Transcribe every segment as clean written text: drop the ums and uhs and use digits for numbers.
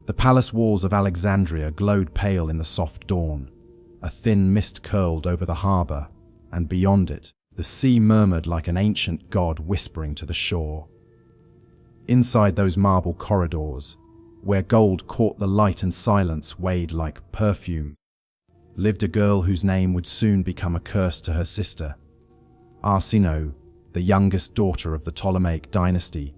The palace walls of Alexandria glowed pale in the soft dawn. A thin mist curled over the harbor, and beyond it, the sea murmured like an ancient god whispering to the shore. Inside those marble corridors, where gold caught the light and silence weighed like perfume, lived a girl whose name would soon become a curse to her sister. Arsinoe, the youngest daughter of the Ptolemaic dynasty,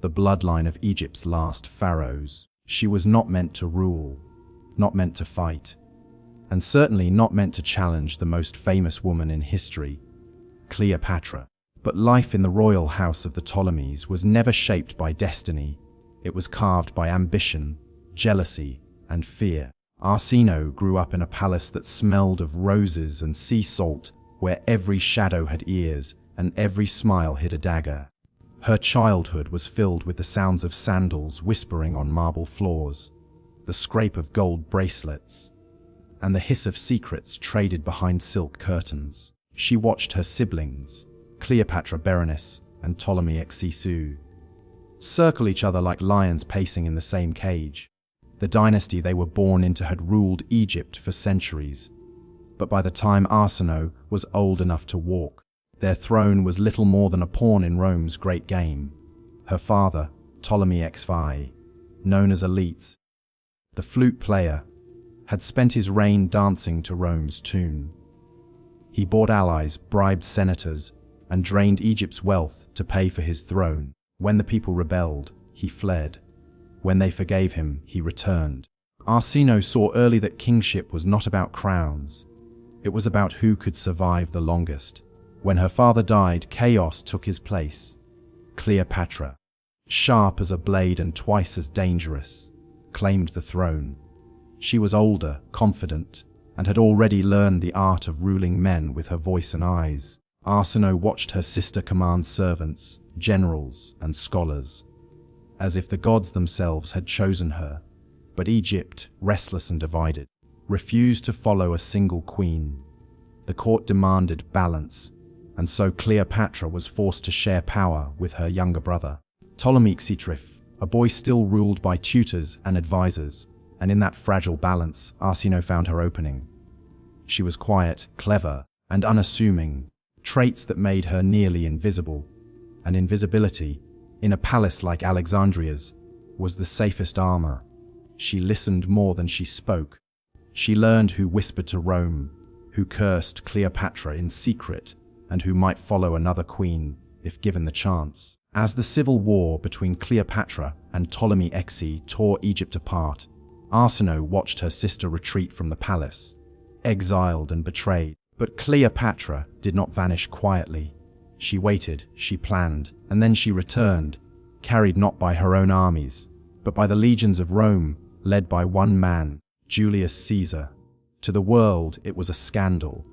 the bloodline of Egypt's last pharaohs. She was not meant to rule, not meant to fight, and certainly not meant to challenge the most famous woman in history, Cleopatra. But life in the royal house of the Ptolemies was never shaped by destiny. It was carved by ambition, jealousy, and fear. Arsinoe grew up in a palace that smelled of roses and sea salt, where every shadow had ears and every smile hid a dagger. Her childhood was filled with the sounds of sandals whispering on marble floors, the scrape of gold bracelets, and the hiss of secrets traded behind silk curtains. She watched her siblings, Cleopatra Berenice and Ptolemy Xisou, circle each other like lions pacing in the same cage. The dynasty they were born into had ruled Egypt for centuries, but by the time Arsinoe was old enough to walk, their throne was little more than a pawn in Rome's great game. Her father, Ptolemy XV, known as Aletes, the flute player, had spent his reign dancing to Rome's tune. He bought allies, bribed senators, and drained Egypt's wealth to pay for his throne. When the people rebelled, he fled. When they forgave him, he returned. Arsinoe saw early that kingship was not about crowns. It was about who could survive the longest. When her father died, chaos took his place. Cleopatra, sharp as a blade and twice as dangerous, claimed the throne. She was older, confident, and had already learned the art of ruling men with her voice and eyes. Arsinoe watched her sister command servants, generals, and scholars, as if the gods themselves had chosen her. But Egypt, restless and divided, refused to follow a single queen. The court demanded balance, and so Cleopatra was forced to share power with her younger brother, Ptolemy Xisou, a boy still ruled by tutors and advisors, and in that fragile balance, Arsinoe found her opening. She was quiet, clever, and unassuming, traits that made her nearly invisible, and invisibility, in a palace like Alexandria's, was the safest armor. She listened more than she spoke. She learned who whispered to Rome, who cursed Cleopatra in secret, and who might follow another queen if given the chance. As the civil war between Cleopatra and Ptolemy XI tore Egypt apart, Arsinoe watched her sister retreat from the palace, exiled and betrayed. But Cleopatra did not vanish quietly. She waited, she planned, and then she returned, carried not by her own armies, but by the legions of Rome, led by one man, Julius Caesar. To the world, it was a scandal.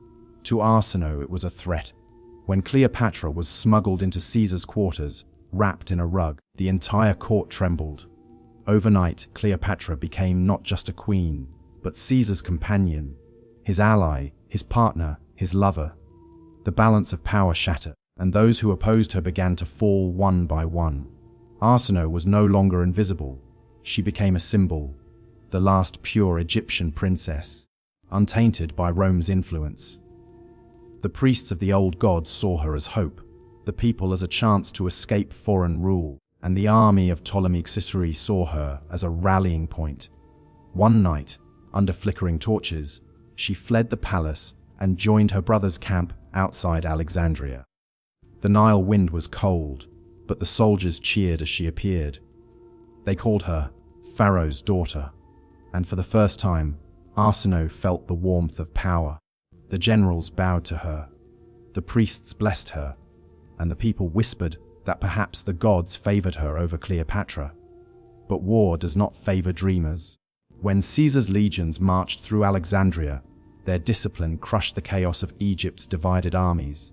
To Arsinoe, it was a threat. When Cleopatra was smuggled into Caesar's quarters, wrapped in a rug, the entire court trembled. Overnight, Cleopatra became not just a queen, but Caesar's companion, his ally, his partner, his lover. The balance of power shattered, and those who opposed her began to fall one by one. Arsinoe was no longer invisible. She became a symbol, the last pure Egyptian princess, untainted by Rome's influence. The priests of the old gods saw her as hope, the people as a chance to escape foreign rule, and the army of Ptolemy Xisou saw her as a rallying point. One night, under flickering torches, she fled the palace and joined her brother's camp outside Alexandria. The Nile wind was cold, but the soldiers cheered as she appeared. They called her Pharaoh's daughter, and for the first time, Arsinoe felt the warmth of power. The generals bowed to her, the priests blessed her, and the people whispered that perhaps the gods favored her over Cleopatra. But war does not favor dreamers. When Caesar's legions marched through Alexandria, their discipline crushed the chaos of Egypt's divided armies.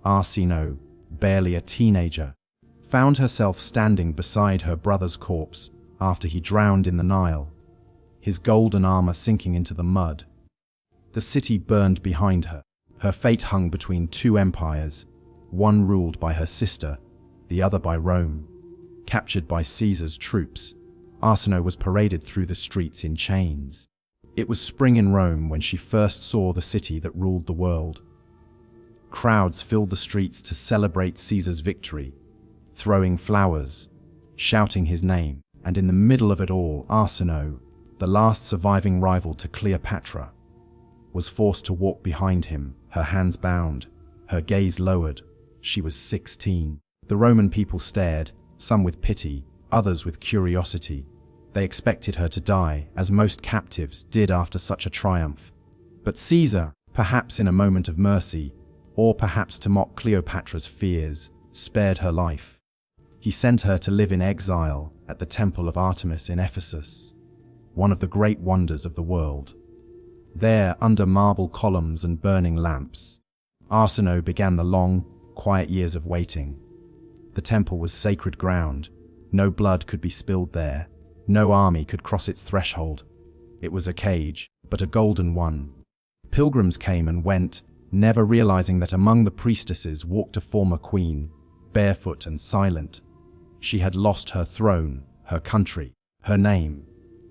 Arsinoe, barely a teenager, found herself standing beside her brother's corpse after he drowned in the Nile, his golden armor sinking into the mud. The city burned behind her. Her fate hung between two empires, one ruled by her sister, the other by Rome. Captured by Caesar's troops, Arsinoe was paraded through the streets in chains. It was spring in Rome when she first saw the city that ruled the world. Crowds filled the streets to celebrate Caesar's victory, throwing flowers, shouting his name, and in the middle of it all, Arsinoe, the last surviving rival to Cleopatra, was forced to walk behind him, her hands bound, her gaze lowered. She was 16. The Roman people stared, some with pity, others with curiosity. They expected her to die, as most captives did after such a triumph. But Caesar, perhaps in a moment of mercy, or perhaps to mock Cleopatra's fears, spared her life. He sent her to live in exile at the temple of Artemis in Ephesus, one of the great wonders of the world. There, under marble columns and burning lamps, Arsinoe began the long, quiet years of waiting. The temple was sacred ground. No blood could be spilled there. No army could cross its threshold. It was a cage, but a golden one. Pilgrims came and went, never realizing that among the priestesses walked a former queen, barefoot and silent. She had lost her throne, her country, her name,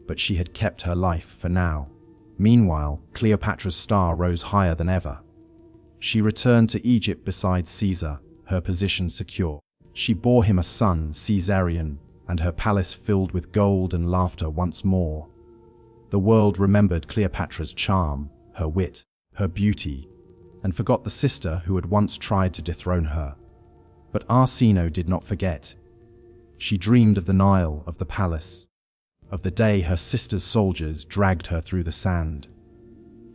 but she had kept her life for now. Meanwhile, Cleopatra's star rose higher than ever. She returned to Egypt beside Caesar, her position secure. She bore him a son, Caesarion, and her palace filled with gold and laughter once more. The world remembered Cleopatra's charm, her wit, her beauty, and forgot the sister who had once tried to dethrone her. But Arsinoe did not forget. She dreamed of the Nile, of the palace, of the day her sister's soldiers dragged her through the sand.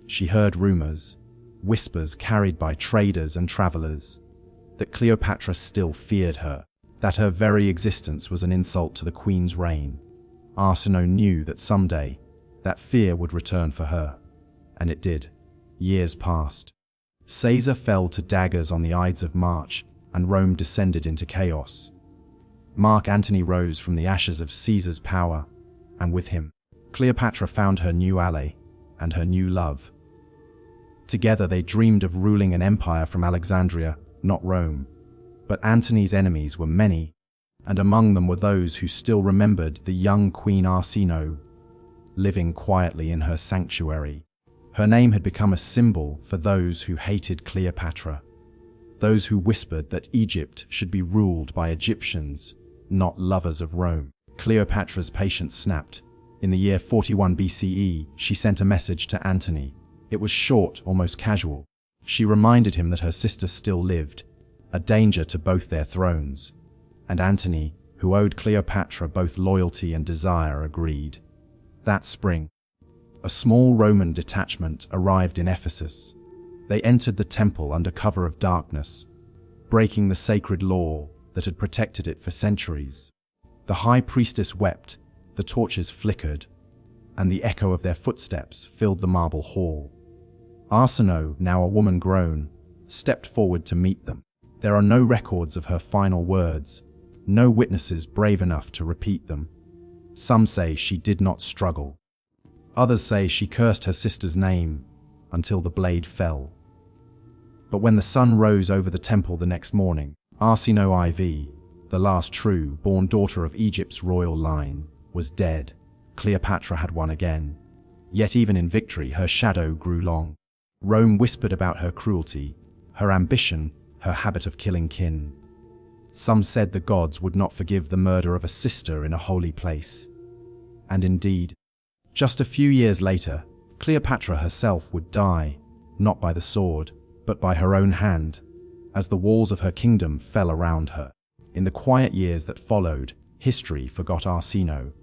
She heard rumors, whispers carried by traders and travelers, that Cleopatra still feared her, that her very existence was an insult to the queen's reign. Arsinoe knew that someday that fear would return for her, and it did. Years passed. Caesar fell to daggers on the Ides of March, and Rome descended into chaos. Mark Antony rose from the ashes of Caesar's power, and with him, Cleopatra found her new ally and her new love. Together they dreamed of ruling an empire from Alexandria, not Rome. But Antony's enemies were many, and among them were those who still remembered the young Queen Arsinoe, living quietly in her sanctuary. Her name had become a symbol for those who hated Cleopatra, those who whispered that Egypt should be ruled by Egyptians, not lovers of Rome. Cleopatra's patience snapped. In the year 41 BCE, she sent a message to Antony. It was short, almost casual. She reminded him that her sister still lived, a danger to both their thrones. And Antony, who owed Cleopatra both loyalty and desire, agreed. That spring, a small Roman detachment arrived in Ephesus. They entered the temple under cover of darkness, breaking the sacred law that had protected it for centuries. The high priestess wept, the torches flickered, and the echo of their footsteps filled the marble hall. Arsinoe, now a woman grown, stepped forward to meet them. There are no records of her final words, no witnesses brave enough to repeat them. Some say she did not struggle. Others say she cursed her sister's name until the blade fell. But when the sun rose over the temple the next morning, Arsinoe IV, the last true born daughter of Egypt's royal line, was dead. Cleopatra had won again. Yet even in victory, her shadow grew long. Rome whispered about her cruelty, her ambition, her habit of killing kin. Some said the gods would not forgive the murder of a sister in a holy place. And indeed, just a few years later, Cleopatra herself would die, not by the sword, but by her own hand, as the walls of her kingdom fell around her. In the quiet years that followed, history forgot Arsinoe.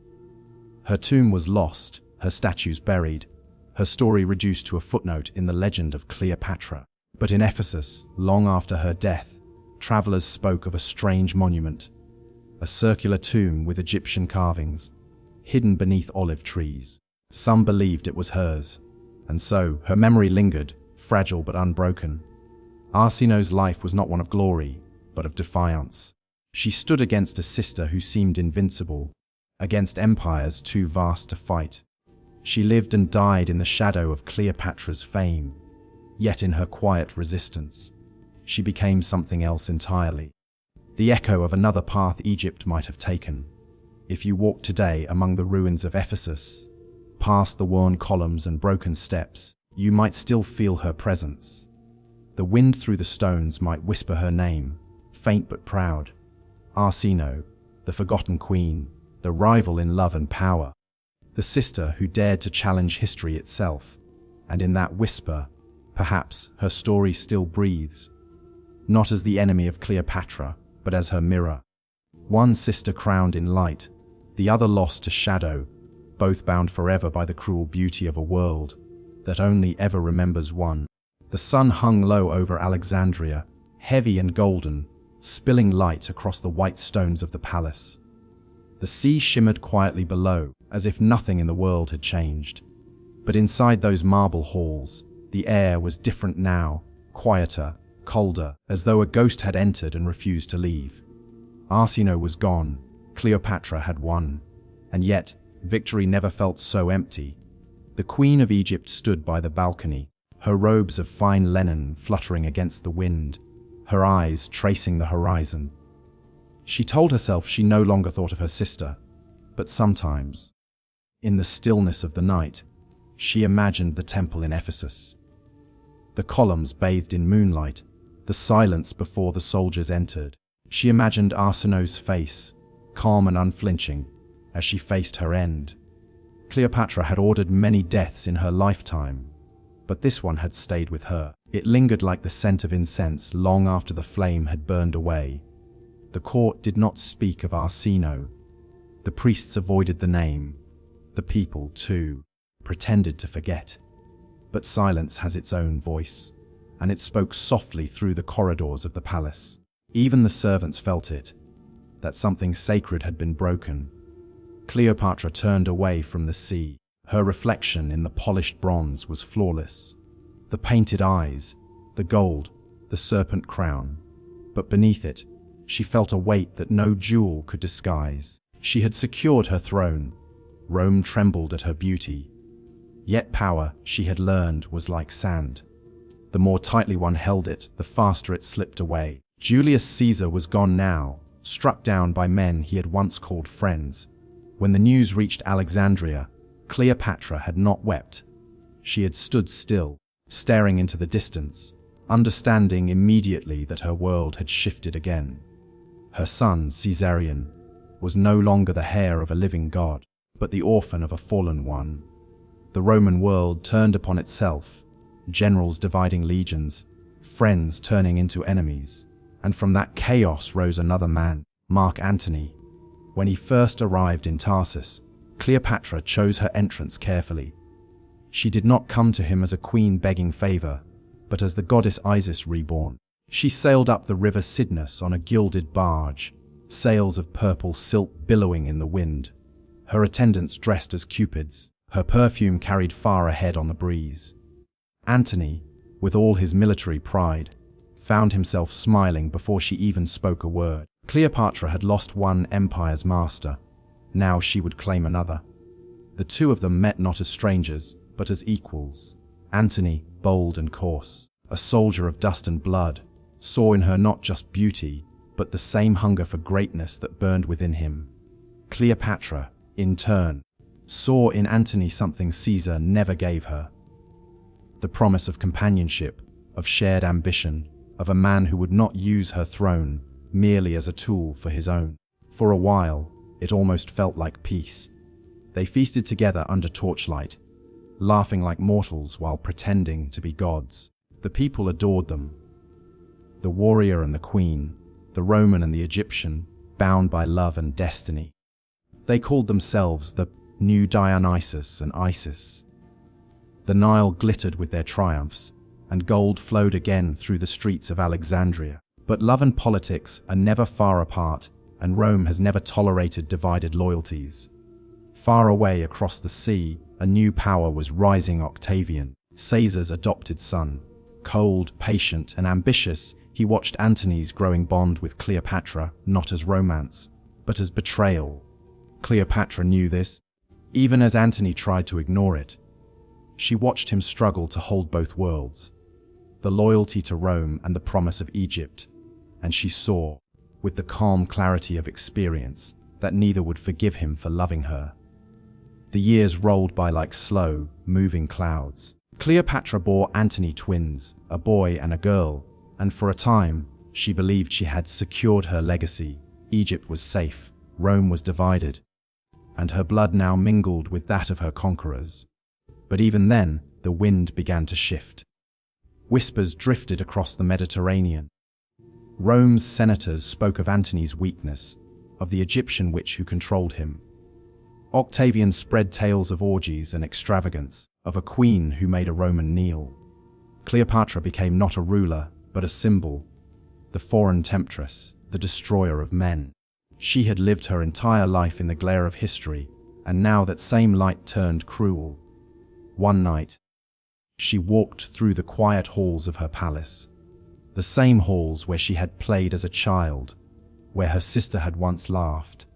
Her tomb was lost, her statues buried, her story reduced to a footnote in the legend of Cleopatra. But in Ephesus, long after her death, travelers spoke of a strange monument, a circular tomb with Egyptian carvings, hidden beneath olive trees. Some believed it was hers, and so her memory lingered, fragile but unbroken. Arsinoe's life was not one of glory, but of defiance. She stood against a sister who seemed invincible, against empires too vast to fight. She lived and died in the shadow of Cleopatra's fame, yet in her quiet resistance, she became something else entirely. The echo of another path Egypt might have taken. If you walk today among the ruins of Ephesus, past the worn columns and broken steps, you might still feel her presence. The wind through the stones might whisper her name, faint but proud. Arsinoe, the forgotten queen, the rival in love and power, the sister who dared to challenge history itself. And in that whisper, perhaps her story still breathes, not as the enemy of Cleopatra, but as her mirror. One sister crowned in light, the other lost to shadow, both bound forever by the cruel beauty of a world that only ever remembers one. The sun hung low over Alexandria, heavy and golden, spilling light across the white stones of the palace. The sea shimmered quietly below, as if nothing in the world had changed. But inside those marble halls, the air was different now, quieter, colder, as though a ghost had entered and refused to leave. Arsinoe was gone, Cleopatra had won, and yet victory never felt so empty. The Queen of Egypt stood by the balcony, her robes of fine linen fluttering against the wind, her eyes tracing the horizon. She told herself she no longer thought of her sister, but sometimes, in the stillness of the night, she imagined the temple in Ephesus. The columns bathed in moonlight, the silence before the soldiers entered. She imagined Arsinoe's face, calm and unflinching, as she faced her end. Cleopatra had ordered many deaths in her lifetime, but this one had stayed with her. It lingered like the scent of incense long after the flame had burned away. The court did not speak of Arsinoe. The priests avoided the name. The people, too, pretended to forget. But silence has its own voice, and it spoke softly through the corridors of the palace. Even the servants felt it, that something sacred had been broken. Cleopatra turned away from the sea. Her reflection in the polished bronze was flawless. The painted eyes, the gold, the serpent crown. But beneath it, she felt a weight that no jewel could disguise. She had secured her throne. Rome trembled at her beauty. Yet power, she had learned, was like sand. The more tightly one held it, the faster it slipped away. Julius Caesar was gone now, struck down by men he had once called friends. When the news reached Alexandria, Cleopatra had not wept. She had stood still, staring into the distance, understanding immediately that her world had shifted again. Her son, Caesarion, was no longer the heir of a living god, but the orphan of a fallen one. The Roman world turned upon itself, generals dividing legions, friends turning into enemies, and from that chaos rose another man, Mark Antony. When he first arrived in Tarsus, Cleopatra chose her entrance carefully. She did not come to him as a queen begging favor, but as the goddess Isis reborn. She sailed up the river Cydnus on a gilded barge, sails of purple silk billowing in the wind. Her attendants dressed as cupids, her perfume carried far ahead on the breeze. Antony, with all his military pride, found himself smiling before she even spoke a word. Cleopatra had lost one empire's master. Now she would claim another. The two of them met not as strangers, but as equals. Antony, bold and coarse, a soldier of dust and blood, saw in her not just beauty, but the same hunger for greatness that burned within him. Cleopatra, in turn, saw in Antony something Caesar never gave her. The promise of companionship, of shared ambition, of a man who would not use her throne merely as a tool for his own. For a while, it almost felt like peace. They feasted together under torchlight, laughing like mortals while pretending to be gods. The people adored them. The warrior and the queen, the Roman and the Egyptian, bound by love and destiny. They called themselves the new Dionysus and Isis. The Nile glittered with their triumphs, and gold flowed again through the streets of Alexandria. But love and politics are never far apart, and Rome has never tolerated divided loyalties. Far away across the sea, a new power was rising. Octavian, Caesar's adopted son. Cold, patient, and ambitious, he watched Antony's growing bond with Cleopatra not as romance, but as betrayal. Cleopatra knew this, even as Antony tried to ignore it. She watched him struggle to hold both worlds, the loyalty to Rome and the promise of Egypt, and she saw, with the calm clarity of experience, that neither would forgive him for loving her. The years rolled by like slow, moving clouds. Cleopatra bore Antony twins, a boy and a girl, and for a time, she believed she had secured her legacy. Egypt was safe, Rome was divided, and her blood now mingled with that of her conquerors. But even then, the wind began to shift. Whispers drifted across the Mediterranean. Rome's senators spoke of Antony's weakness, of the Egyptian witch who controlled him. Octavian spread tales of orgies and extravagance, of a queen who made a Roman kneel. Cleopatra became not a ruler, but a symbol, the foreign temptress, the destroyer of men. She had lived her entire life in the glare of history, and now that same light turned cruel. One night, she walked through the quiet halls of her palace, the same halls where she had played as a child, where her sister had once laughed.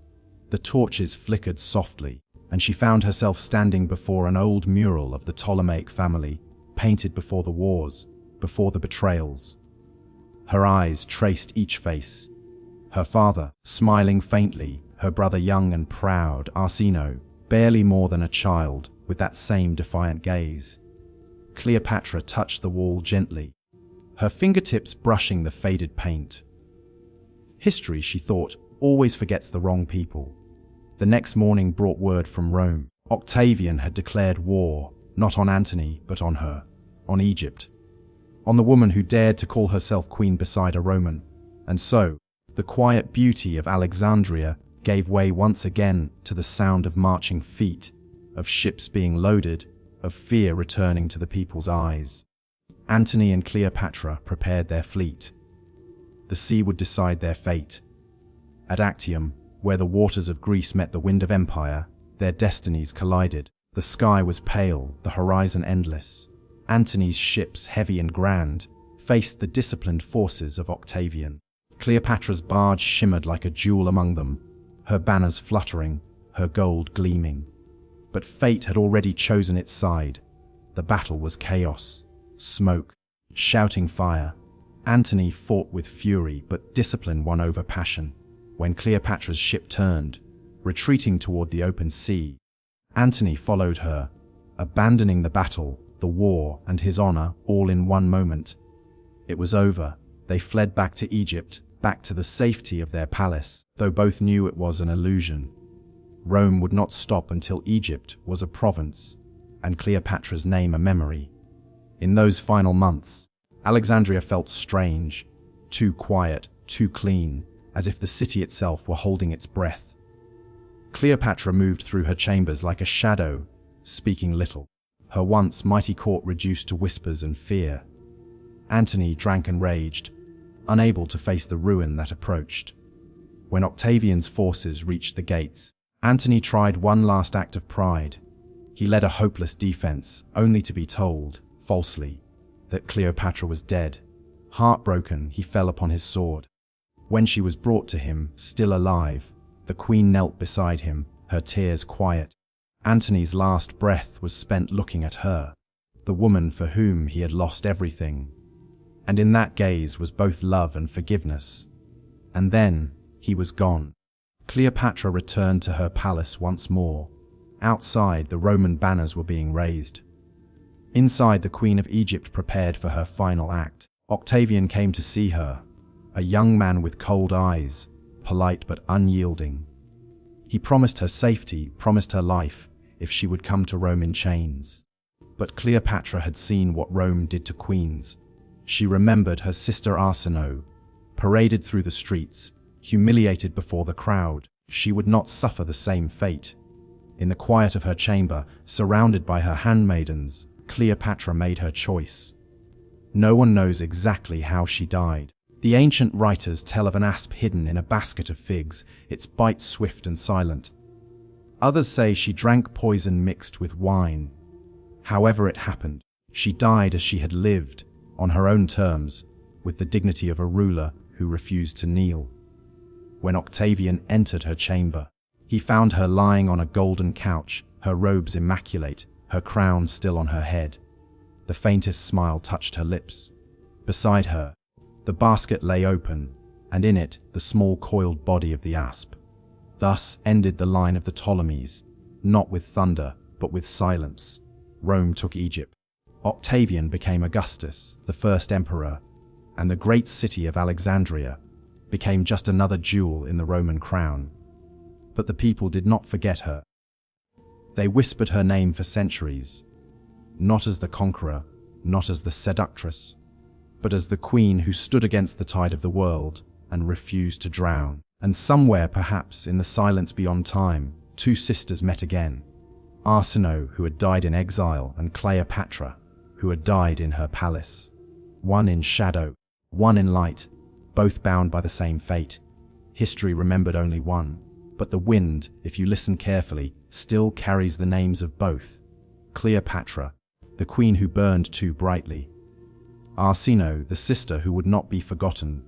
The torches flickered softly, and she found herself standing before an old mural of the Ptolemaic family, painted before the wars, before the betrayals. Her eyes traced each face. Her father, smiling faintly, her brother young and proud, Arsinoe, barely more than a child, with that same defiant gaze. Cleopatra touched the wall gently, her fingertips brushing the faded paint. History, she thought, always forgets the wrong people. The next morning brought word from Rome. Octavian had declared war, not on Antony, but on her, on Egypt, on the woman who dared to call herself queen beside a Roman. And so, the quiet beauty of Alexandria gave way once again to the sound of marching feet, of ships being loaded, of fear returning to the people's eyes. Antony and Cleopatra prepared their fleet. The sea would decide their fate. At Actium, where the waters of Greece met the wind of empire, their destinies collided. The sky was pale, the horizon endless. Antony's ships, heavy and grand, faced the disciplined forces of Octavian. Cleopatra's barge shimmered like a jewel among them, her banners fluttering, her gold gleaming. But fate had already chosen its side. The battle was chaos, smoke, shouting fire. Antony fought with fury, but discipline won over passion. When Cleopatra's ship turned, retreating toward the open sea, Antony followed her, abandoning the battle, the war, and his honor all in one moment. It was over. They fled back to Egypt, back to the safety of their palace, though both knew it was an illusion. Rome would not stop until Egypt was a province, and Cleopatra's name a memory. In those final months, Alexandria felt strange, too quiet, too clean, as if the city itself were holding its breath. Cleopatra moved through her chambers like a shadow, speaking little, her once mighty court reduced to whispers and fear. Antony drank and raged, unable to face the ruin that approached. When Octavian's forces reached the gates, Antony tried one last act of pride. He led a hopeless defense, only to be told, falsely, that Cleopatra was dead. Heartbroken, he fell upon his sword. When she was brought to him, still alive, the queen knelt beside him, her tears quiet. Antony's last breath was spent looking at her, the woman for whom he had lost everything. And in that gaze was both love and forgiveness. And then, he was gone. Cleopatra returned to her palace once more. Outside, the Roman banners were being raised. Inside, the Queen of Egypt prepared for her final act. Octavian came to see her, a young man with cold eyes, polite but unyielding. He promised her safety, promised her life, if she would come to Rome in chains. But Cleopatra had seen what Rome did to queens. She remembered her sister Arsinoe, paraded through the streets, humiliated before the crowd. She would not suffer the same fate. In the quiet of her chamber, surrounded by her handmaidens, Cleopatra made her choice. No one knows exactly how she died. The ancient writers tell of an asp hidden in a basket of figs, its bite swift and silent. Others say she drank poison mixed with wine. However it happened, she died as she had lived, on her own terms, with the dignity of a ruler who refused to kneel. When Octavian entered her chamber, he found her lying on a golden couch, her robes immaculate, her crown still on her head. The faintest smile touched her lips. Beside her, the basket lay open, and in it the small coiled body of the asp. Thus ended the line of the Ptolemies, not with thunder, but with silence. Rome took Egypt. Octavian became Augustus, the first emperor, and the great city of Alexandria became just another jewel in the Roman crown. But the people did not forget her. They whispered her name for centuries, not as the conqueror, not as the seductress, but as the queen who stood against the tide of the world and refused to drown. And somewhere, perhaps in the silence beyond time, two sisters met again. Arsinoe, who had died in exile, and Cleopatra, who had died in her palace. One in shadow, one in light, both bound by the same fate. History remembered only one, but the wind, if you listen carefully, still carries the names of both. Cleopatra, the queen who burned too brightly. Arsinoe, the sister who would not be forgotten.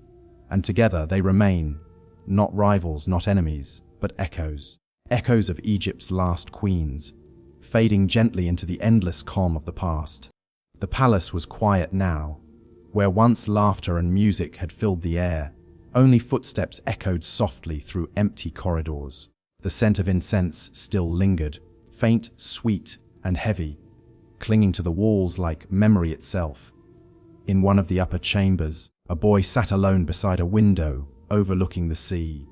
And together they remain, not rivals, not enemies, but echoes. Echoes of Egypt's last queens, fading gently into the endless calm of the past. The palace was quiet now. Where once laughter and music had filled the air, only footsteps echoed softly through empty corridors. The scent of incense still lingered, faint, sweet, and heavy, clinging to the walls like memory itself. In one of the upper chambers, a boy sat alone beside a window overlooking the sea.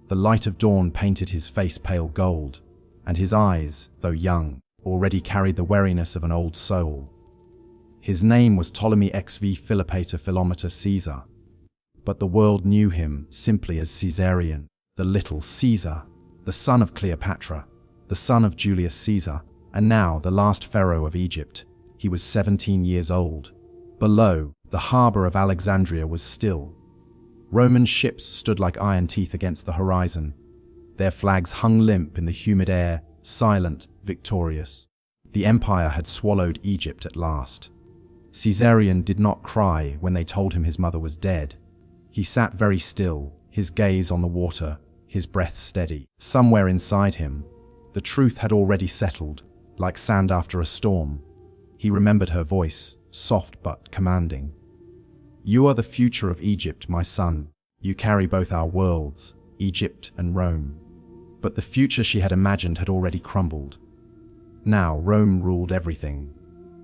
The light of dawn painted his face pale gold, and his eyes, though young, already carried the wariness of an old soul. His name was Ptolemy XV Philopator Philometor Caesar, but the world knew him simply as Caesarion, the little Caesar, the son of Cleopatra, the son of Julius Caesar, and now the last pharaoh of Egypt. He was 17 years old. Below, the harbor of Alexandria was still. Roman ships stood like iron teeth against the horizon. Their flags hung limp in the humid air, silent, victorious. The empire had swallowed Egypt at last. Caesarion did not cry when they told him his mother was dead. He sat very still, his gaze on the water, his breath steady. Somewhere inside him, the truth had already settled, like sand after a storm. He remembered her voice, soft but commanding. "You are the future of Egypt, my son. You carry both our worlds, Egypt and Rome." But the future she had imagined had already crumbled. Now Rome ruled everything.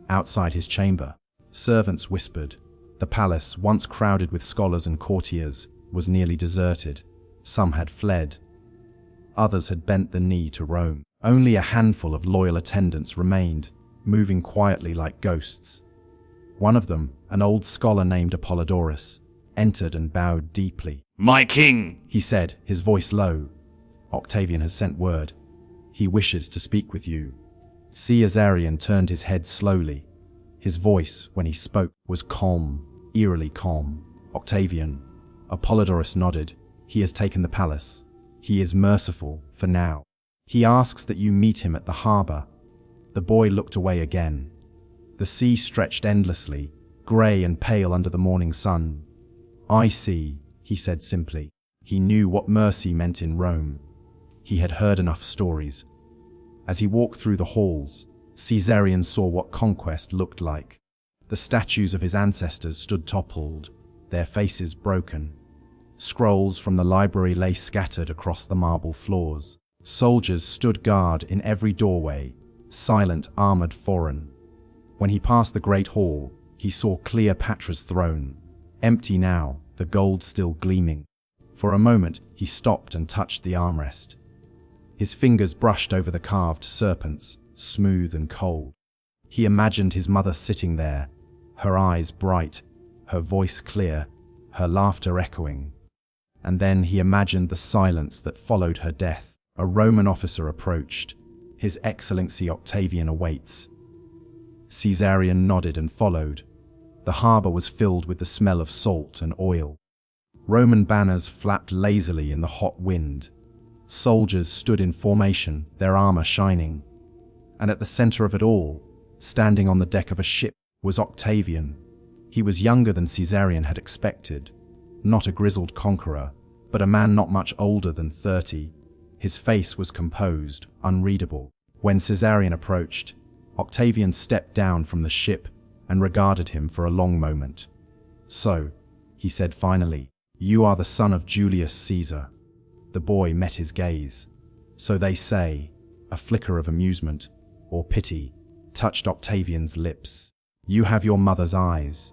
Outside his chamber, servants whispered. The palace, once crowded with scholars and courtiers, was nearly deserted. Some had fled. Others had bent the knee to Rome. Only a handful of loyal attendants remained, moving quietly like ghosts. One of them, an old scholar named Apollodorus, entered and bowed deeply. "My king," he said, his voice low. "Octavian has sent word. He wishes to speak with you." Caesarion turned his head slowly. His voice, when he spoke, was calm, eerily calm. "Octavian." Apollodorus nodded. "He has taken the palace. He is merciful, for now. He asks that you meet him at the harbor." The boy looked away again. The sea stretched endlessly, grey and pale under the morning sun. "I see," he said simply. He knew what mercy meant in Rome. He had heard enough stories. As he walked through the halls, Caesarion saw what conquest looked like. The statues of his ancestors stood toppled, their faces broken. Scrolls from the library lay scattered across the marble floors. Soldiers stood guard in every doorway, silent, armored, foreign. When he passed the great hall, he saw Cleopatra's throne, empty now, the gold still gleaming. For a moment, he stopped and touched the armrest. His fingers brushed over the carved serpents, smooth and cold. He imagined his mother sitting there, her eyes bright, her voice clear, her laughter echoing. And then he imagined the silence that followed her death. A Roman officer approached. "His Excellency Octavian awaits." Caesarion nodded and followed. The harbor was filled with the smell of salt and oil. Roman banners flapped lazily in the hot wind. Soldiers stood in formation, their armor shining. And at the center of it all, standing on the deck of a ship, was Octavian. He was younger than Caesarion had expected. Not a grizzled conqueror, but a man not much older than 30. His face was composed, unreadable. When Caesarion approached, Octavian stepped down from the ship and regarded him for a long moment. "So," he said finally, "you are the son of Julius Caesar." The boy met his gaze. So they say, a flicker of amusement, or pity, touched Octavian's lips. You have your mother's eyes.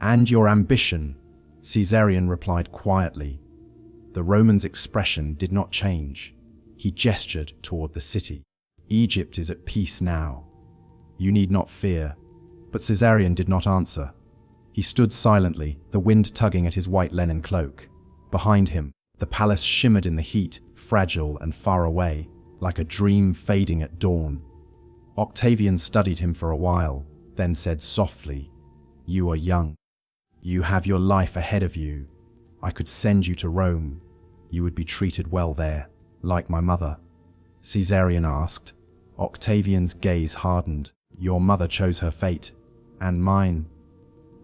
And your ambition, Caesarion replied quietly. The Roman's expression did not change. He gestured toward the city. Egypt is at peace now. You need not fear. But Caesarion did not answer. He stood silently, the wind tugging at his white linen cloak. Behind him, the palace shimmered in the heat, fragile and far away, like a dream fading at dawn. Octavian studied him for a while, then said softly, "You are young. You have your life ahead of you. I could send you to Rome. You would be treated well there, like my mother." Caesarion asked. Octavian's gaze hardened. "Your mother chose her fate, and mine."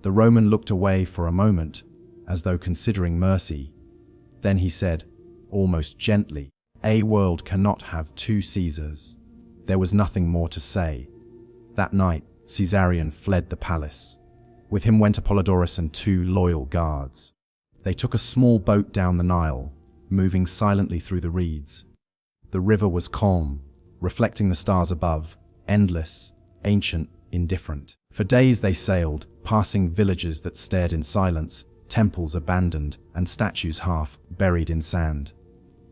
The Roman looked away for a moment, as though considering mercy. Then he said, almost gently, "A world cannot have two Caesars." There was nothing more to say. That night, Caesarion fled the palace. With him went Apollodorus and 2 loyal guards. They took a small boat down the Nile, moving silently through the reeds. The river was calm, reflecting the stars above, endless, ancient, indifferent. For days they sailed, passing villages that stared in silence, temples abandoned, and statues half buried in sand.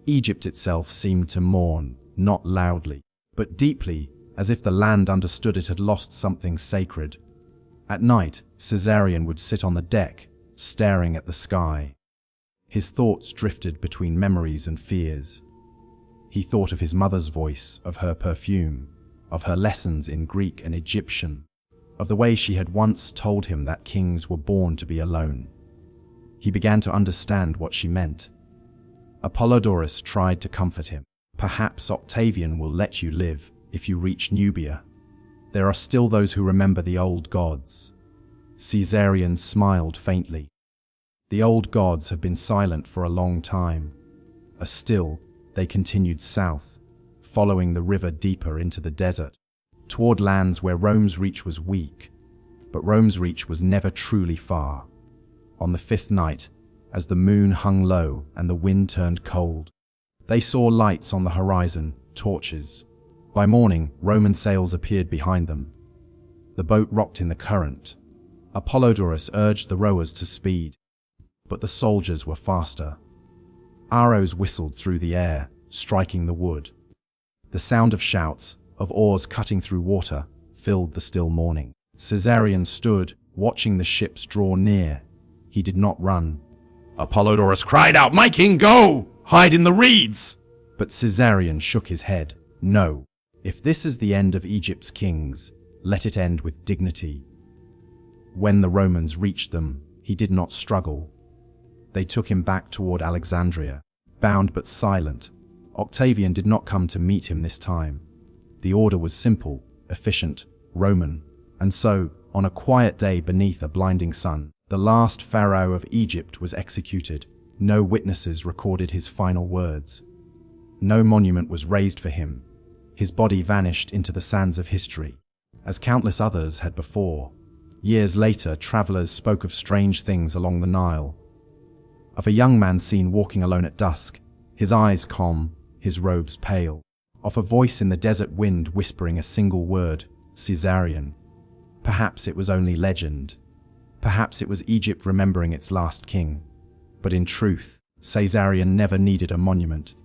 Egypt itself seemed to mourn, not loudly, but deeply, as if the land understood it had lost something sacred. At night, Caesarion would sit on the deck, staring at the sky. His thoughts drifted between memories and fears. He thought of his mother's voice, of her perfume, of her lessons in Greek and Egyptian, of the way she had once told him that kings were born to be alone. He began to understand what she meant. Apollodorus tried to comfort him. "Perhaps Octavian will let you live if you reach Nubia. There are still those who remember the old gods." Caesarion smiled faintly. "The old gods have been silent for a long time." Still, they continued south, following the river deeper into the desert, toward lands where Rome's reach was weak. But Rome's reach was never truly far. On the 5th night, as the moon hung low and the wind turned cold, they saw lights on the horizon, torches. By morning, Roman sails appeared behind them. The boat rocked in the current. Apollodorus urged the rowers to speed, but the soldiers were faster. Arrows whistled through the air, striking the wood. The sound of shouts, of oars cutting through water, filled the still morning. Caesarion stood, watching the ships draw near. He did not run. Apollodorus cried out, "My king, go! Hide in the reeds!" But Caesarion shook his head. "No. If this is the end of Egypt's kings, let it end with dignity." When the Romans reached them, he did not struggle. They took him back toward Alexandria, bound but silent. Octavian did not come to meet him this time. The order was simple, efficient, Roman. And so, on a quiet day beneath a blinding sun, the last pharaoh of Egypt was executed. No witnesses recorded his final words. No monument was raised for him. His body vanished into the sands of history, as countless others had before. Years later, travelers spoke of strange things along the Nile. Of a young man seen walking alone at dusk, his eyes calm, his robes pale. Of a voice in the desert wind whispering a single word, Caesarion. Perhaps it was only legend. Perhaps it was Egypt remembering its last king. But in truth, Caesarion never needed a monument.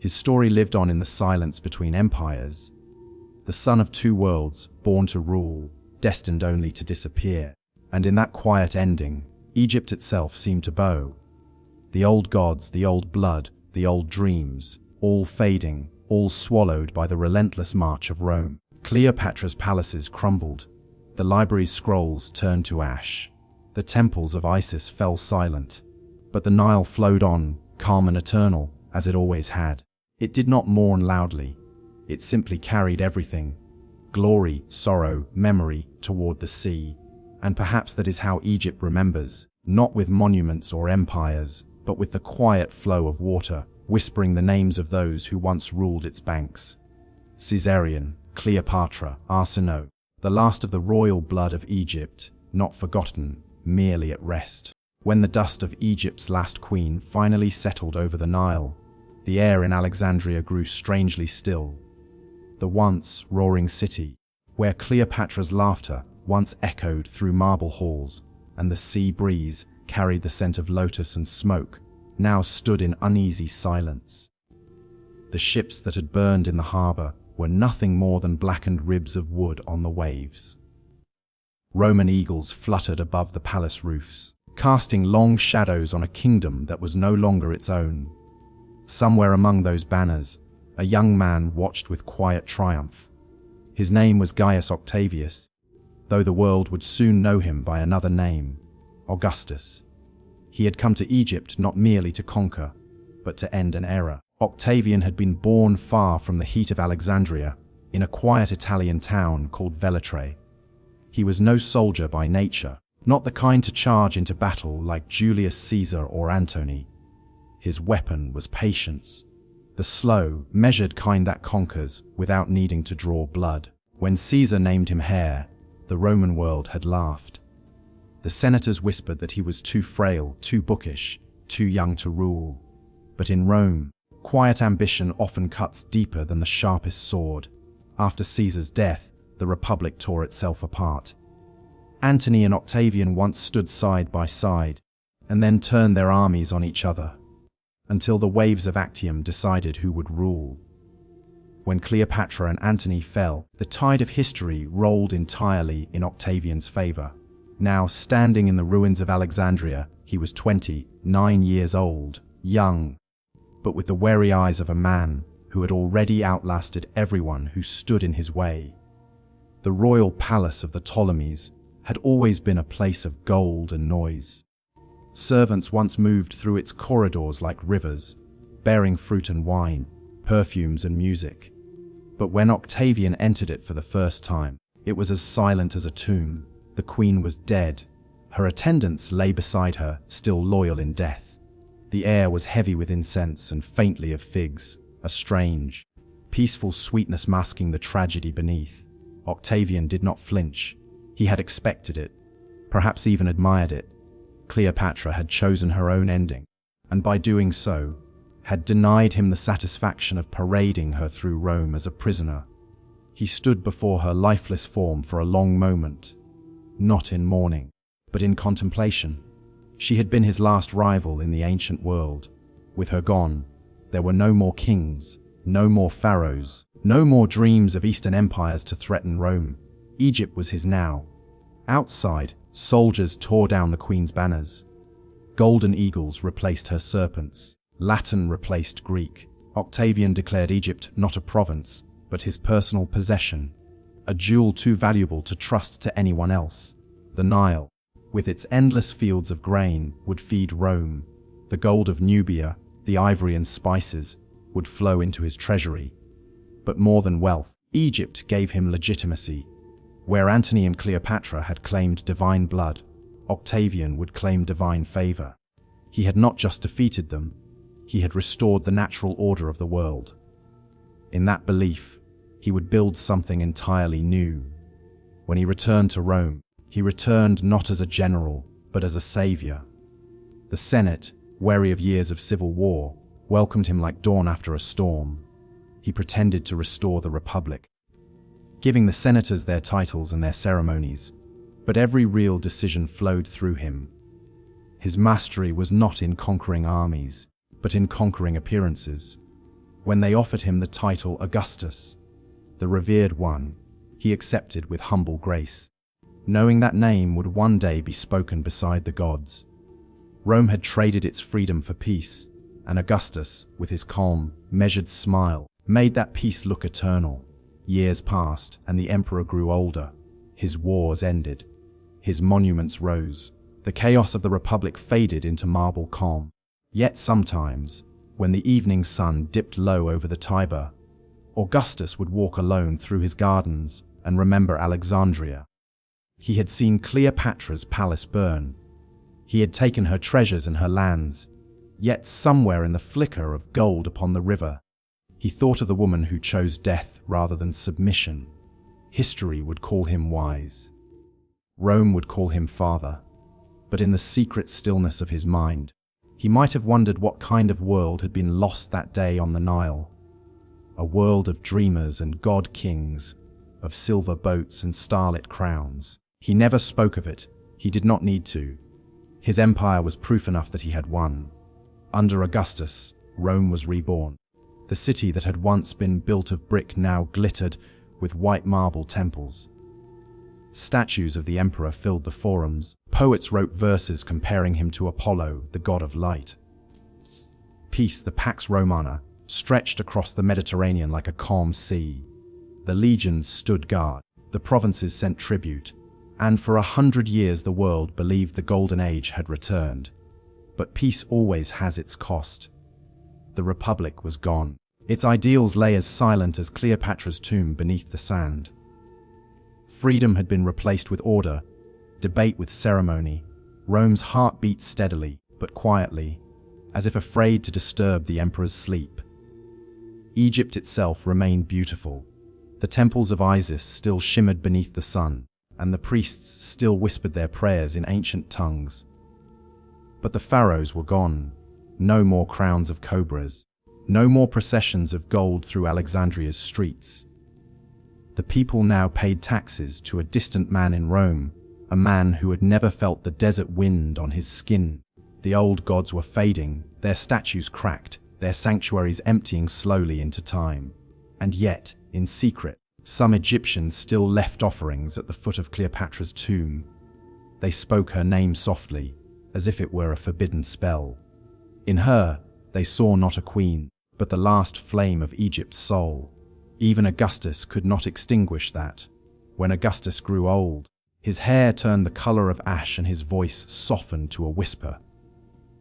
His story lived on in the silence between empires. The son of 2 worlds, born to rule, destined only to disappear. And in that quiet ending, Egypt itself seemed to bow. The old gods, the old blood, the old dreams, all fading, all swallowed by the relentless march of Rome. Cleopatra's palaces crumbled. The library's scrolls turned to ash. The temples of Isis fell silent. But the Nile flowed on, calm and eternal, as it always had. It did not mourn loudly. It simply carried everything. Glory, sorrow, memory, toward the sea. And perhaps that is how Egypt remembers, not with monuments or empires, but with the quiet flow of water, whispering the names of those who once ruled its banks. Caesarion, Cleopatra, Arsinoe, the last of the royal blood of Egypt, not forgotten, merely at rest. When the dust of Egypt's last queen finally settled over the Nile, the air in Alexandria grew strangely still. The once roaring city, where Cleopatra's laughter once echoed through marble halls and the sea breeze carried the scent of lotus and smoke, now stood in uneasy silence. The ships that had burned in the harbor were nothing more than blackened ribs of wood on the waves. Roman eagles fluttered above the palace roofs, casting long shadows on a kingdom that was no longer its own. Somewhere among those banners, a young man watched with quiet triumph. His name was Gaius Octavius, though the world would soon know him by another name, Augustus. He had come to Egypt not merely to conquer, but to end an era. Octavian had been born far from the heat of Alexandria, in a quiet Italian town called Velitrae. He was no soldier by nature, not the kind to charge into battle like Julius Caesar or Antony. His weapon was patience, the slow, measured kind that conquers without needing to draw blood. When Caesar named him heir, the Roman world had laughed. The senators whispered that he was too frail, too bookish, too young to rule. But in Rome, quiet ambition often cuts deeper than the sharpest sword. After Caesar's death, the Republic tore itself apart. Antony and Octavian once stood side by side, and then turned their armies on each other, until the waves of Actium decided who would rule. When Cleopatra and Antony fell, the tide of history rolled entirely in Octavian's favor. Now standing in the ruins of Alexandria, he was 29 years old, young, but with the wary eyes of a man who had already outlasted everyone who stood in his way. The royal palace of the Ptolemies had always been a place of gold and noise. Servants once moved through its corridors like rivers, bearing fruit and wine, perfumes and music. But when Octavian entered it for the first time, it was as silent as a tomb. The queen was dead. Her attendants lay beside her, still loyal in death. The air was heavy with incense and faintly of figs, a strange, peaceful sweetness masking the tragedy beneath. Octavian did not flinch. He had expected it, perhaps even admired it. Cleopatra had chosen her own ending, and by doing so, had denied him the satisfaction of parading her through Rome as a prisoner. He stood before her lifeless form for a long moment, not in mourning, but in contemplation. She had been his last rival in the ancient world. With her gone, there were no more kings, no more pharaohs, no more dreams of Eastern empires to threaten Rome. Egypt was his now. Outside, soldiers tore down the queen's banners. Golden eagles replaced her serpents. Latin replaced Greek. Octavian declared Egypt not a province, but his personal possession, a jewel too valuable to trust to anyone else. The Nile, with its endless fields of grain, would feed Rome. The gold of Nubia, the ivory and spices, would flow into his treasury. But more than wealth, Egypt gave him legitimacy. Where Antony and Cleopatra had claimed divine blood, Octavian would claim divine favor. He had not just defeated them, he had restored the natural order of the world. In that belief, he would build something entirely new. When he returned to Rome, he returned not as a general, but as a savior. The Senate, weary of years of civil war, welcomed him like dawn after a storm. He pretended to restore the Republic, giving the senators their titles and their ceremonies, but every real decision flowed through him. His mastery was not in conquering armies, but in conquering appearances. When they offered him the title Augustus, the revered one, he accepted with humble grace, knowing that name would one day be spoken beside the gods. Rome had traded its freedom for peace, and Augustus, with his calm, measured smile, made that peace look eternal. Years passed, and the emperor grew older. His wars ended. His monuments rose. The chaos of the Republic faded into marble calm. Yet sometimes, when the evening sun dipped low over the Tiber, Augustus would walk alone through his gardens and remember Alexandria. He had seen Cleopatra's palace burn. He had taken her treasures and her lands, yet somewhere in the flicker of gold upon the river, he thought of the woman who chose death rather than submission. History would call him wise. Rome would call him father. but in the secret stillness of his mind, he might have wondered what kind of world had been lost that day on the Nile. A world of dreamers and god-kings, of silver boats and starlit crowns. He never spoke of it. He did not need to. His empire was proof enough that he had won. Under Augustus, Rome was reborn. The city that had once been built of brick now glittered with white marble temples. Statues of the emperor filled the forums. Poets wrote verses comparing him to Apollo, the god of light. Peace, the Pax Romana, stretched across the Mediterranean like a calm sea. The legions stood guard, the provinces sent tribute, and for 100 years the world believed the Golden Age had returned. But peace always has its cost. The Republic was gone. Its ideals lay as silent as Cleopatra's tomb beneath the sand. Freedom had been replaced with order, debate with ceremony. Rome's heart beat steadily, but quietly, as if afraid to disturb the emperor's sleep. Egypt itself remained beautiful. The temples of Isis still shimmered beneath the sun, and the priests still whispered their prayers in ancient tongues. But the pharaohs were gone. No more crowns of cobras. No more processions of gold through Alexandria's streets. The people now paid taxes to a distant man in Rome, a man who had never felt the desert wind on his skin. The old gods were fading, their statues cracked, their sanctuaries emptying slowly into time. And yet, in secret, some Egyptians still left offerings at the foot of Cleopatra's tomb. They spoke her name softly, as if it were a forbidden spell. In her, they saw not a queen, but the last flame of Egypt's soul. Even Augustus could not extinguish that. When Augustus grew old, his hair turned the color of ash and his voice softened to a whisper.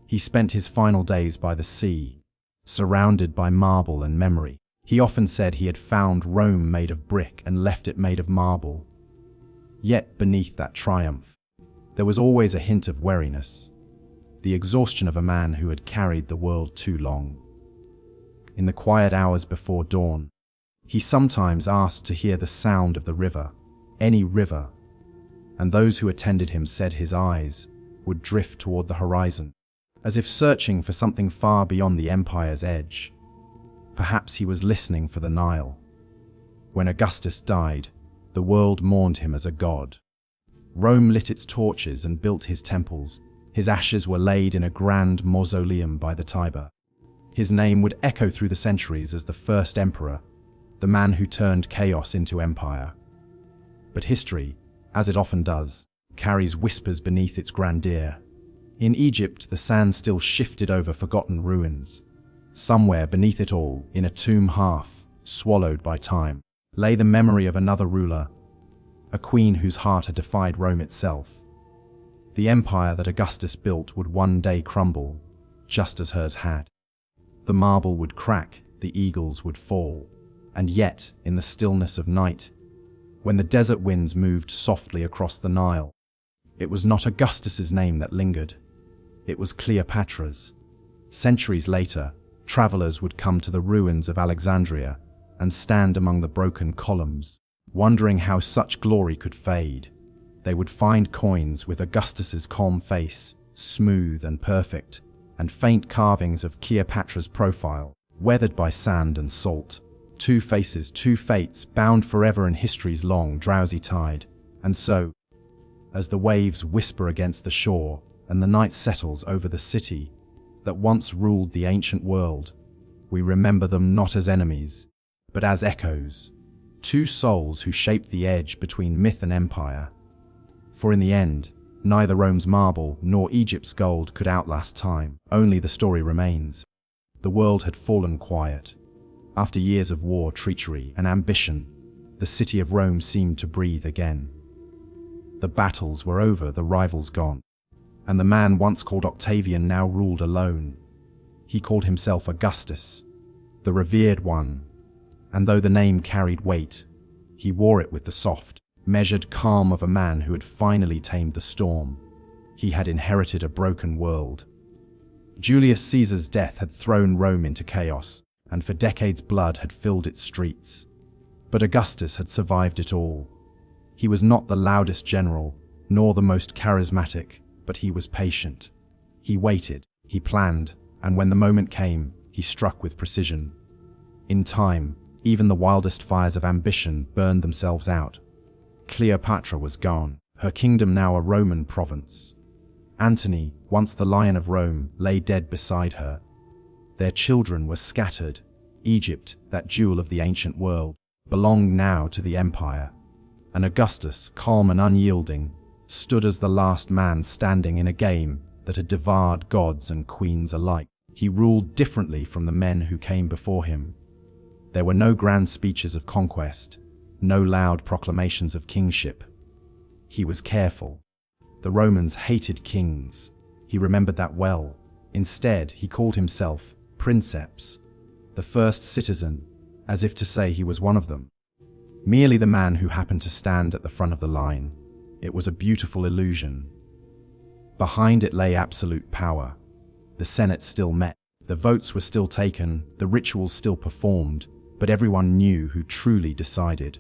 He spent his final days by the sea, surrounded by marble and memory. He often said he had found Rome made of brick and left it made of marble. Yet beneath that triumph, there was always a hint of weariness, the exhaustion of a man who had carried the world too long. In the quiet hours before dawn, he sometimes asked to hear the sound of the river, any river, and those who attended him said his eyes would drift toward the horizon, as if searching for something far beyond the empire's edge. Perhaps he was listening for the Nile. When Augustus died, the world mourned him as a god. Rome lit its torches and built his temples. His ashes were laid in a grand mausoleum by the Tiber. His name would echo through the centuries as the first emperor, the man who turned chaos into empire. But history, as it often does, carries whispers beneath its grandeur. In Egypt, the sand still shifted over forgotten ruins. Somewhere beneath it all, in a tomb half swallowed by time, lay the memory of another ruler, a queen whose heart had defied Rome itself. The empire that Augustus built would one day crumble, just as hers had. The marble would crack, the eagles would fall. And yet, in the stillness of night, when the desert winds moved softly across the Nile, it was not Augustus's name that lingered. It was Cleopatra's. Centuries later, travelers would come to the ruins of Alexandria and stand among the broken columns, wondering how such glory could fade. They would find coins with Augustus's calm face, smooth and perfect, and faint carvings of Cleopatra's profile, weathered by sand and salt. Two faces, two fates, bound forever in history's long, drowsy tide. And so, as the waves whisper against the shore and the night settles over the city that once ruled the ancient world, we remember them not as enemies, but as echoes, two souls who shaped the edge between myth and empire. For in the end, neither Rome's marble nor Egypt's gold could outlast time. Only the story remains. The world had fallen quiet. After years of war, treachery, and ambition, the city of Rome seemed to breathe again. The battles were over, the rivals gone, and the man once called Octavian now ruled alone. He called himself Augustus, the revered one, and though the name carried weight, he wore it with the soft, measured calm of a man who had finally tamed the storm. He had inherited a broken world. Julius Caesar's death had thrown Rome into chaos, and for decades blood had filled its streets. But Augustus had survived it all. He was not the loudest general, nor the most charismatic, but he was patient. He waited, he planned, and when the moment came, he struck with precision. In time, even the wildest fires of ambition burned themselves out. Cleopatra was gone, her kingdom now a Roman province. Antony, once the Lion of Rome, lay dead beside her. Their children were scattered. Egypt, that jewel of the ancient world, belonged now to the empire. And Augustus, calm and unyielding, stood as the last man standing in a game that had devoured gods and queens alike. He ruled differently from the men who came before him. There were no grand speeches of conquest, no loud proclamations of kingship. He was careful. The Romans hated kings. He remembered that well. Instead, he called himself princeps, the first citizen, as if to say he was one of them. Merely the man who happened to stand at the front of the line. It was a beautiful illusion. Behind it lay absolute power. The Senate still met. The votes were still taken, the rituals still performed, but everyone knew who truly decided.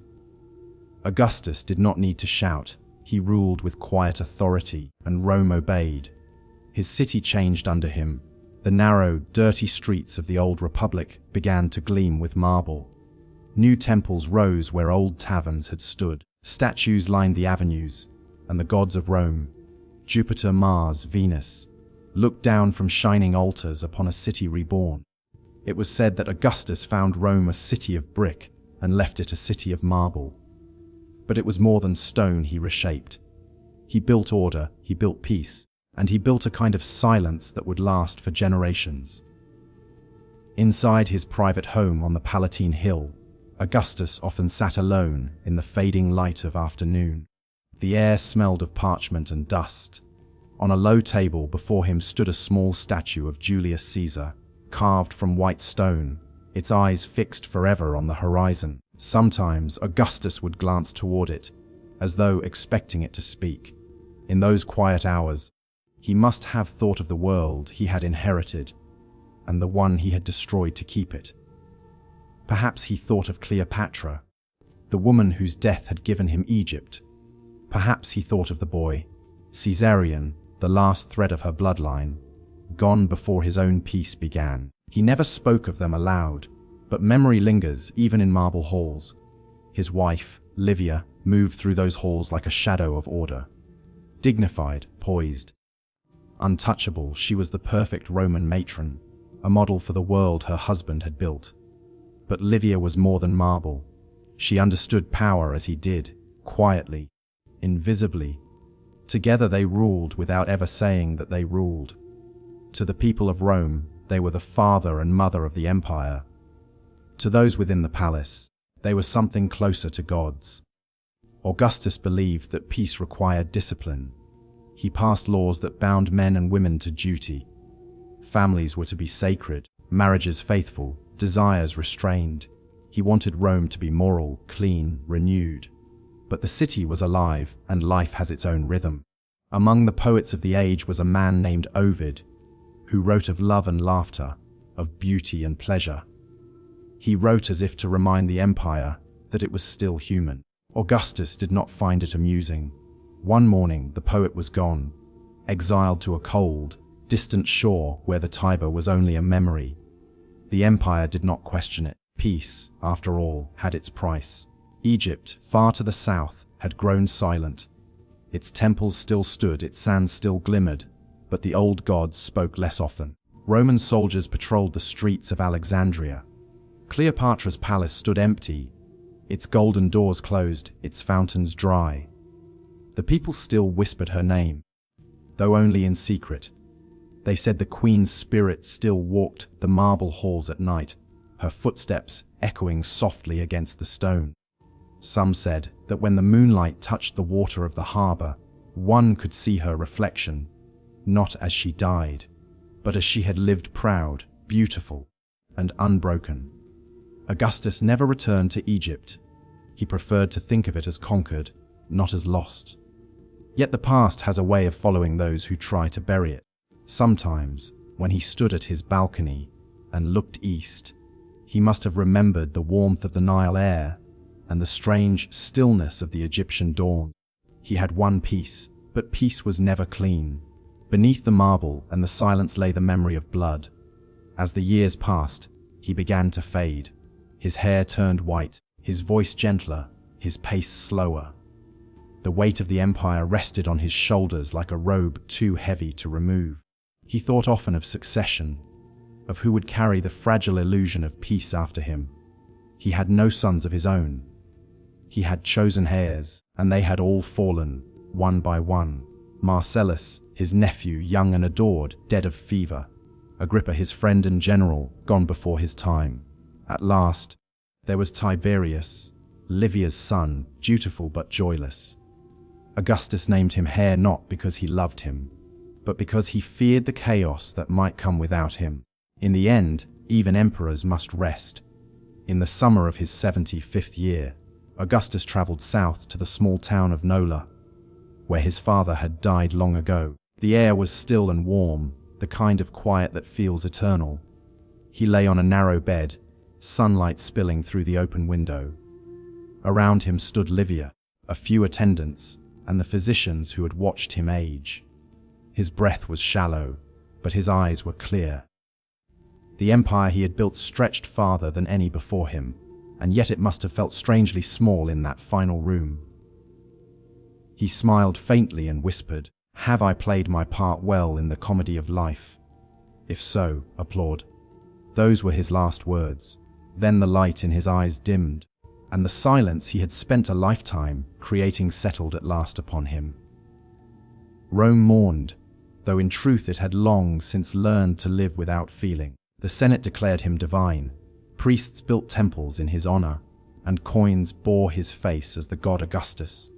Augustus did not need to shout. He ruled with quiet authority, and Rome obeyed. His city changed under him. The narrow, dirty streets of the old republic began to gleam with marble. New temples rose where old taverns had stood. Statues lined the avenues, and the gods of Rome, Jupiter, Mars, Venus, looked down from shining altars upon a city reborn. It was said that Augustus found Rome a city of brick and left it a city of marble. But it was more than stone he reshaped. He built order, he built peace, and he built a kind of silence that would last for generations. Inside his private home on the Palatine Hill, Augustus often sat alone in the fading light of afternoon. The air smelled of parchment and dust. On a low table before him stood a small statue of Julius Caesar, carved from white stone, its eyes fixed forever on the horizon. Sometimes Augustus would glance toward it, as though expecting it to speak. In those quiet hours, he must have thought of the world he had inherited, and the one he had destroyed to keep it. Perhaps he thought of Cleopatra, the woman whose death had given him Egypt. Perhaps he thought of the boy, Caesarion, the last thread of her bloodline, gone before his own peace began. He never spoke of them aloud, but memory lingers even in marble halls. His wife, Livia, moved through those halls like a shadow of order. Dignified, poised, untouchable, she was the perfect Roman matron, a model for the world her husband had built. But Livia was more than marble. She understood power as he did, quietly, invisibly. Together they ruled without ever saying that they ruled. To the people of Rome, they were the father and mother of the empire. To those within the palace, they were something closer to gods. Augustus believed that peace required discipline. He passed laws that bound men and women to duty. Families were to be sacred, marriages faithful, desires restrained. He wanted Rome to be moral, clean, renewed. But the city was alive, and life has its own rhythm. Among the poets of the age was a man named Ovid, who wrote of love and laughter, of beauty and pleasure. He wrote as if to remind the empire that it was still human. Augustus did not find it amusing. One morning, the poet was gone, exiled to a cold, distant shore where the Tiber was only a memory. The empire did not question it. Peace, after all, had its price. Egypt, far to the south, had grown silent. Its temples still stood, its sands still glimmered, but the old gods spoke less often. Roman soldiers patrolled the streets of Alexandria. Cleopatra's palace stood empty, its golden doors closed, its fountains dry. The people still whispered her name, though only in secret. They said the queen's spirit still walked the marble halls at night, her footsteps echoing softly against the stone. Some said that when the moonlight touched the water of the harbor, one could see her reflection, not as she died, but as she had lived proud, beautiful, and unbroken. Augustus never returned to Egypt. He preferred to think of it as conquered, not as lost. Yet the past has a way of following those who try to bury it. Sometimes, when he stood at his balcony and looked east, he must have remembered the warmth of the Nile air and the strange stillness of the Egyptian dawn. He had one peace, but peace was never clean. Beneath the marble and the silence lay the memory of blood. As the years passed, he began to fade. His hair turned white, his voice gentler, his pace slower. The weight of the empire rested on his shoulders like a robe too heavy to remove. He thought often of succession, of who would carry the fragile illusion of peace after him. He had no sons of his own. He had chosen heirs, and they had all fallen, one by one. Marcellus, his nephew, young and adored, dead of fever. Agrippa, his friend and general, gone before his time. At last, there was Tiberius, Livia's son, dutiful but joyless. Augustus named him heir not because he loved him, but because he feared the chaos that might come without him. In the end, even emperors must rest. In the summer of his 75th year, Augustus traveled south to the small town of Nola, where his father had died long ago. The air was still and warm, the kind of quiet that feels eternal. He lay on a narrow bed, sunlight spilling through the open window. Around him stood Livia, a few attendants, and the physicians who had watched him age. His breath was shallow, but his eyes were clear. The empire he had built stretched farther than any before him, and yet it must have felt strangely small in that final room. He smiled faintly and whispered, "Have I played my part well in the comedy of life? If so, applaud." Those were his last words. Then the light in his eyes dimmed, and the silence he had spent a lifetime creating settled at last upon him. Rome mourned, though in truth it had long since learned to live without feeling. The Senate declared him divine, priests built temples in his honor, and coins bore his face as the god Augustus.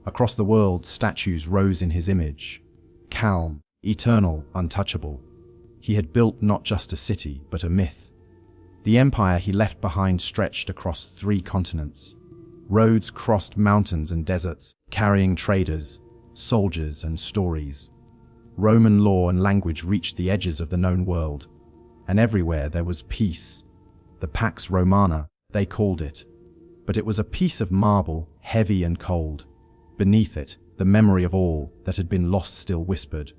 Across the world, statues rose in his image, calm, eternal, untouchable. He had built not just a city, but a myth. The empire he left behind stretched across 3 continents. Roads crossed mountains and deserts, carrying traders, soldiers, and stories. Roman law and language reached the edges of the known world, and everywhere there was peace. The Pax Romana, they called it. But it was a piece of marble, heavy and cold. Beneath it, the memory of all that had been lost still whispered.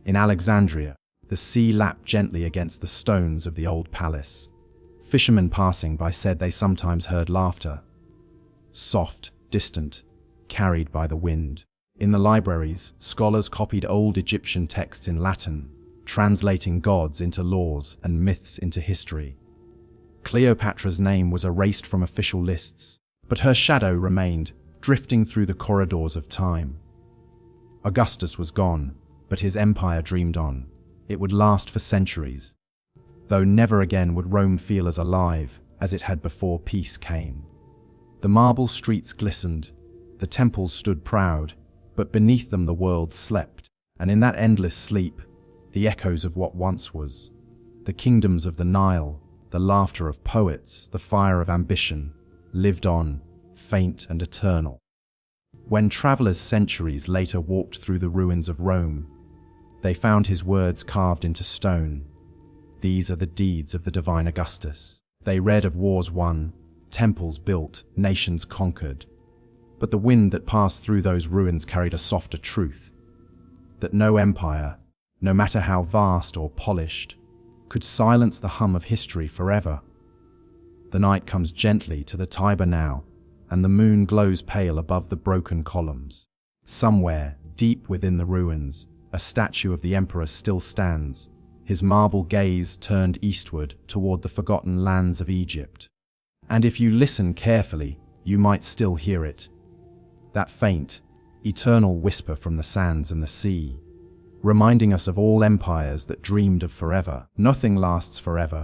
In Alexandria, the sea lapped gently against the stones of the old palace. Fishermen passing by said they sometimes heard laughter. Soft, distant, carried by the wind. In the libraries, scholars copied old Egyptian texts in Latin, translating gods into laws and myths into history. Cleopatra's name was erased from official lists, but her shadow remained, drifting through the corridors of time. Augustus was gone, but his empire dreamed on. It would last for centuries, though never again would Rome feel as alive as it had before peace came. The marble streets glistened, the temples stood proud, but beneath them the world slept, and in that endless sleep, the echoes of what once was, the kingdoms of the Nile, the laughter of poets, the fire of ambition, lived on, faint and eternal. When travelers centuries later walked through the ruins of Rome, they found his words carved into stone. These are the deeds of the divine Augustus. They read of wars won, temples built, nations conquered. But the wind that passed through those ruins carried a softer truth, that no empire, no matter how vast or polished, could silence the hum of history forever. The night comes gently to the Tiber now, and the moon glows pale above the broken columns. Somewhere, deep within the ruins, a statue of the emperor still stands, his marble gaze turned eastward toward the forgotten lands of Egypt. And if you listen carefully, you might still hear it. That faint, eternal whisper from the sands and the sea, reminding us of all empires that dreamed of forever. Nothing lasts forever.